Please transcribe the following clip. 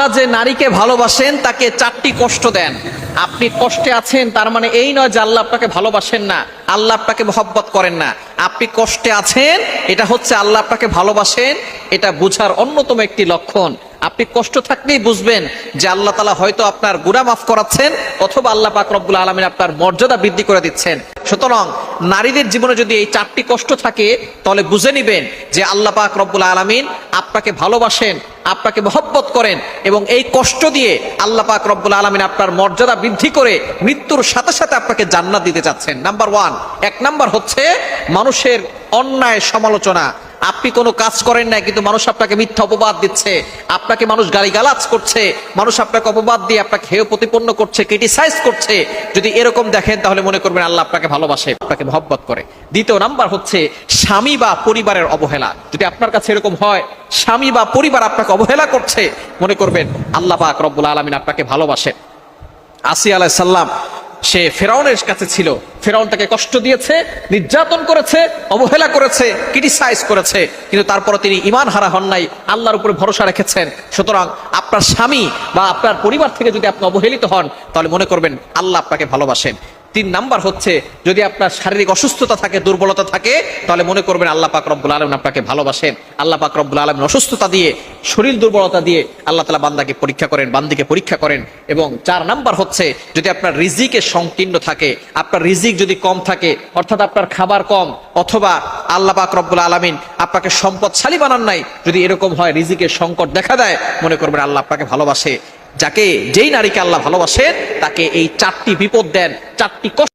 আল্লাহ যে নারীকে ভালোবাসেন তাকে চারটি কষ্ট দেন। আপনি কষ্টে আছেন তার মানে এই নয় যে আল্লাহ আপনাকে ভালোবাসেন না, আল্লাহ আপনাকে মহব্বত করেন না। আপনি কষ্টে আছেন এটা হচ্ছে আল্লাহ আপনাকে ভালোবাসেন, এটা বুঝার অন্যতম একটি লক্ষণ। আপনি কষ্ট থাকলেই বুঝবেন যে আল্লাহ তাআলা হয়তো আপনার গুনাহ মাফ করাচ্ছেন, অথবা আল্লাহ পাক রব্বুল আলামিন আপনার মর্যাদা বৃদ্ধি করে দিচ্ছেন। সুতরাং নারীদের জীবনে যদি এই চারটি কষ্ট থাকে তাহলে বুঝে নিবেন যে আল্লাহ পাক রব্বুল আলামিন আপনাকে ভালোবাসেন, আপনাকে মহব্বত করেন, এবং এই কষ্ট দিয়ে আল্লাহ পাক রব্বুল আলামিন আপনার মর্যাদা বৃদ্ধি করে মৃত্যুর সাথে সাথে আপনাকে জান্নাত দিতে চাচ্ছেন। নাম্বার 1, এক নাম্বার হচ্ছে মানুষের অন্যায় সমালোচনা। আপনি কোনো কাজ করেন না কিন্তু মানুষ আপনাকে মিথ্যা অপবাদ দিচ্ছে, আপনাকে মানুষ গালিগালাজ করছে, মানুষ আপনাকে অপবাদ দিয়ে আপনাকে হেয় প্রতিপন্ন করছে, ক্রিটিসাইজ করছে। যদি এরকম দেখেন তাহলে মনে করবেন আল্লাহ আপনাকে ভালোবাসে, আপনাকে মহব্বত করে। দ্বিতীয় নাম্বার হচ্ছে স্বামী বা পরিবারের অবহেলা। যদি আপনার কাছে এরকম হয় স্বামী বা পরিবার আপনাকে অবহেলা করছে, মনে করবেন আল্লাহ পাক রব্বুল আলামিন আপনাকে ভালোবাসেন। আসিয়া আলাইহিস সালাম সে ফেরাউনের কাছে ছিল, ফেরাউন তাকে কষ্ট দিয়েছে, নির্যাতন করেছে, অবহেলা করেছে, ক্রিটিসাইজ করেছে, কিন্তু তারপরে তিনি ঈমান হারা হন নাই, আল্লাহর উপরে ভরসা রেখেছেন। সুতরাং আপনার স্বামী বা আপনার পরিবার থেকে যদি আপনি অবহেলিত হন তাহলে মনে করবেন আল্লাহ আপনাকে ভালোবাসেন। 3 নাম্বার হচ্ছে যদি আপনার শারীরিক অসুস্থতা থাকে, দুর্বলতা থাকে, তাহলে মনে করবেন আল্লাহ পাক রব্বুল আলামিন আপনাকে ভালোবাসেন। আল্লাহ পাক রব্বুল আলামিন অসুস্থতা দিয়ে, শরীর দুর্বলতা দিয়ে আল্লাহ তাআলা বান্দাকে পরীক্ষা করেন, বান্দিকে পরীক্ষা করেন। এবং 4 নাম্বার হচ্ছে যদি আপনার রিজিকে সংকীর্ণ থাকে, আপনার রিজিক যদি কম থাকে, অর্থাৎ আপনার খাবার কম, অথবা আল্লাহ পাক রব্বুল আলামিন আপনাকে সম্পদশালী বানান নাই, যদি এরকম হয়, রিজিকের সংকট দেখা দেয়, মনে করবেন আল্লাহ আপনাকে ভালোবাসে। যেই নারীকে আল্লাহ ভালোবাসেন তাকে এই 4টি বিপদ দেন, 4টি কষ্ট